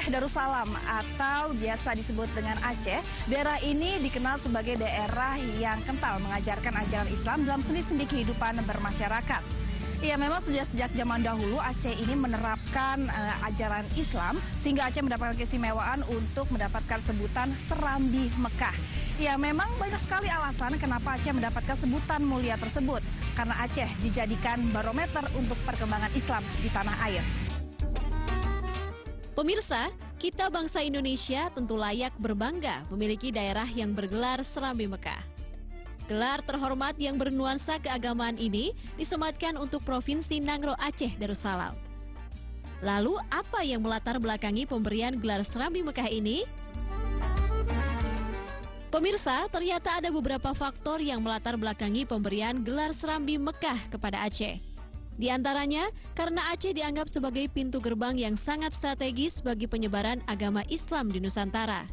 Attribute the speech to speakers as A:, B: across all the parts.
A: Aceh Darussalam atau biasa disebut dengan Aceh, daerah ini dikenal sebagai daerah yang kental mengajarkan ajaran Islam dalam sendi-sendi kehidupan bermasyarakat. Ya, memang sejak zaman dahulu Aceh ini menerapkan ajaran Islam sehingga Aceh mendapatkan keistimewaan untuk mendapatkan sebutan Serambi Mekah. Ya, memang banyak sekali alasan kenapa Aceh mendapatkan sebutan mulia tersebut. Karena Aceh dijadikan barometer untuk perkembangan Islam di tanah air.
B: Pemirsa, kita bangsa Indonesia tentu layak berbangga memiliki daerah yang bergelar Serambi Mekah. Gelar terhormat yang bernuansa keagamaan ini disematkan untuk Provinsi Nangro Aceh Darussalam. Lalu, apa yang melatar belakangi pemberian gelar Serambi Mekah ini? Pemirsa, ternyata ada beberapa faktor yang melatar belakangi pemberian gelar Serambi Mekah kepada Aceh. Di antaranya, karena Aceh dianggap sebagai pintu gerbang yang sangat strategis bagi penyebaran agama Islam di Nusantara.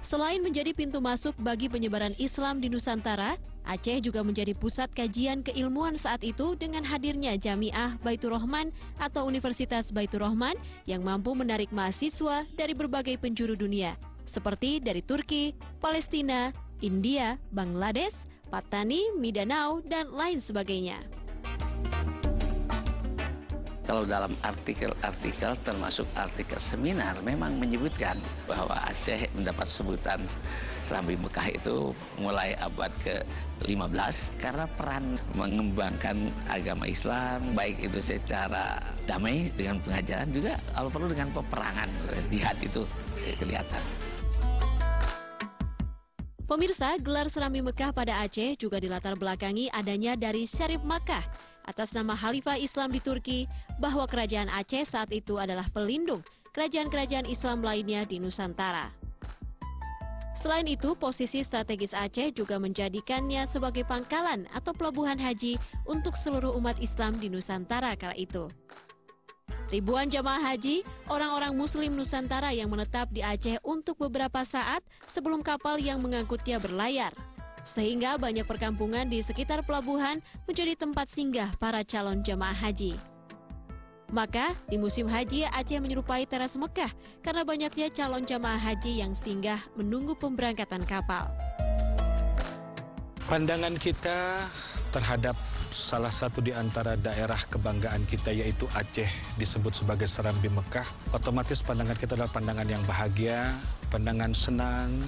B: Selain menjadi pintu masuk bagi penyebaran Islam di Nusantara, Aceh juga menjadi pusat kajian keilmuan saat itu dengan hadirnya Jamiah Baitur Rahman atau Universitas Baitur Rahman yang mampu menarik mahasiswa dari berbagai penjuru dunia, seperti dari Turki, Palestina, India, Bangladesh, Patani, Mindanao, dan lain sebagainya.
C: Kalau dalam artikel-artikel termasuk artikel seminar memang menyebutkan bahwa Aceh mendapat sebutan Serambi Mekah itu mulai abad ke-15 karena peran mengembangkan agama Islam baik itu secara damai dengan pengajaran juga kalau perlu dengan peperangan jihad itu kelihatan.
B: Pemirsa, gelar Serambi Mekah pada Aceh juga dilatar belakangi adanya dari Syarif Makkah atas nama Khalifah Islam di Turki bahwa kerajaan Aceh saat itu adalah pelindung kerajaan-kerajaan Islam lainnya di Nusantara. Selain itu, posisi strategis Aceh juga menjadikannya sebagai pangkalan atau pelabuhan haji untuk seluruh umat Islam di Nusantara kala itu. Ribuan jamaah haji, orang-orang Muslim Nusantara yang menetap di Aceh untuk beberapa saat sebelum kapal yang mengangkutnya berlayar. Sehingga banyak perkampungan di sekitar pelabuhan menjadi tempat singgah para calon jamaah haji. Maka, di musim haji Aceh menyerupai teras Mekah karena banyaknya calon jamaah haji yang singgah menunggu pemberangkatan kapal.
D: Pandangan kita terhadap salah satu di antara daerah kebanggaan kita yaitu Aceh disebut sebagai Serambi Mekah, otomatis pandangan kita adalah pandangan yang bahagia, pandangan senang,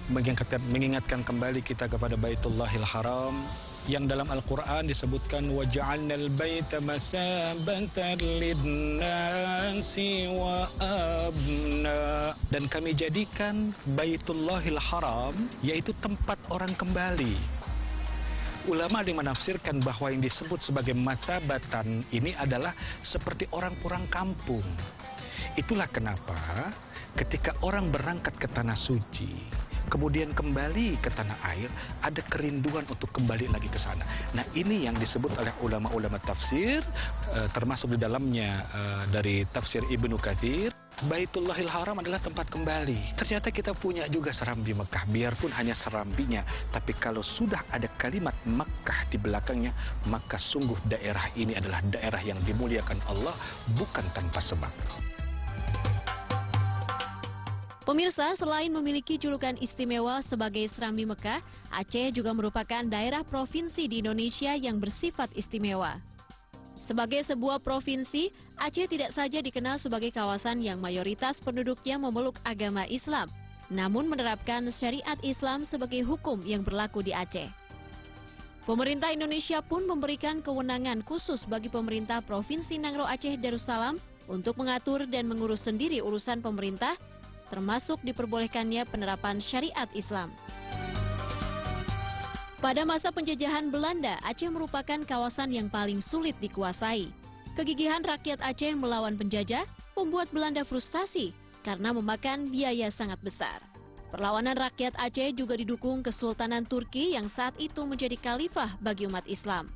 D: mengingatkan kembali kita kepada Baitullahil Haram yang dalam Al-Quran disebutkan waja'alnal baita masabatan linnasi wa abna, dan kami jadikan Baitullahil Haram yaitu tempat orang kembali. Ulama ada yang menafsirkan bahwa yang disebut sebagai masabatan ini adalah seperti orang pulang kampung. Itulah kenapa ketika orang berangkat ke tanah suci kemudian kembali ke tanah air, ada kerinduan untuk kembali lagi ke sana. Nah, ini yang disebut oleh ulama-ulama tafsir, termasuk di dalamnya dari tafsir Ibnu Katsir, Baitullahil Haram adalah tempat kembali. Ternyata kita punya juga Serambi Mekah, biarpun hanya serambinya, tapi kalau sudah ada kalimat Mekah di belakangnya, maka sungguh daerah ini adalah daerah yang dimuliakan Allah, bukan tanpa sebab.
B: Pemirsa, selain memiliki julukan istimewa sebagai Serambi Mekah, Aceh juga merupakan daerah provinsi di Indonesia yang bersifat istimewa. Sebagai sebuah provinsi, Aceh tidak saja dikenal sebagai kawasan yang mayoritas penduduknya memeluk agama Islam, namun menerapkan syariat Islam sebagai hukum yang berlaku di Aceh. Pemerintah Indonesia pun memberikan kewenangan khusus bagi pemerintah Provinsi Nangro Aceh Darussalam untuk mengatur dan mengurus sendiri urusan pemerintah, termasuk diperbolehkannya penerapan syariat Islam. Pada masa penjajahan Belanda, Aceh merupakan kawasan yang paling sulit dikuasai. Kegigihan rakyat Aceh melawan penjajah membuat Belanda frustasi karena memakan biaya sangat besar. Perlawanan rakyat Aceh juga didukung Kesultanan Turki yang saat itu menjadi khalifah bagi umat Islam.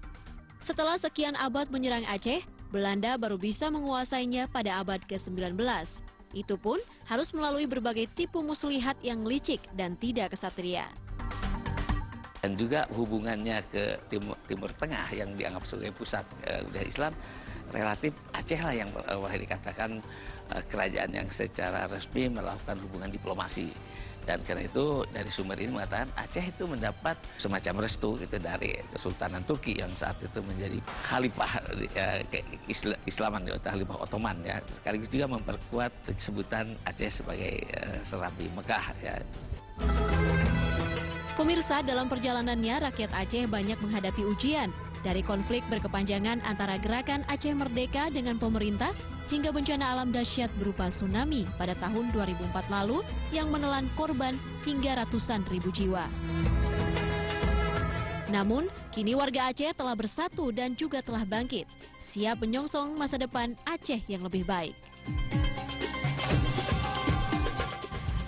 B: Setelah sekian abad menyerang Aceh, Belanda baru bisa menguasainya pada abad ke-19. Itu pun harus melalui berbagai tipu muslihat yang licik dan tidak kesatria.
C: dan juga hubungannya ke Timur Tengah yang dianggap sebagai pusat budaya Islam, relatif Aceh lah yang boleh dikatakan kerajaan yang secara resmi melakukan hubungan diplomasi. Dan karena itu dari sumber ini mengatakan Aceh itu mendapat semacam restu itu dari Kesultanan Turki yang saat itu menjadi khalifah Islaman, khalifah Ottoman ya. Sekaligus juga memperkuat sebutan Aceh sebagai Serambi Mekah ya.
B: Pemirsa, dalam perjalanannya rakyat Aceh banyak menghadapi ujian, dari konflik berkepanjangan antara gerakan Aceh Merdeka dengan pemerintah hingga bencana alam dahsyat berupa tsunami pada tahun 2004 lalu yang menelan korban hingga ratusan ribu jiwa. Namun, kini warga Aceh telah bersatu dan juga telah bangkit, siap menyongsong masa depan Aceh yang lebih baik.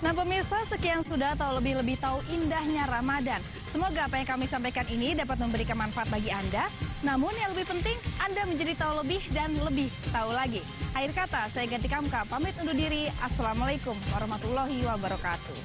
A: Nah pemirsa, sekian sudah tahu lebih tahu indahnya Ramadan. Semoga apa yang kami sampaikan ini dapat memberikan manfaat bagi Anda. Namun yang lebih penting, Anda menjadi tahu lebih dan lebih tahu lagi. Akhir kata, saya Ganti Kamka, pamit undur diri. Assalamualaikum warahmatullahi wabarakatuh.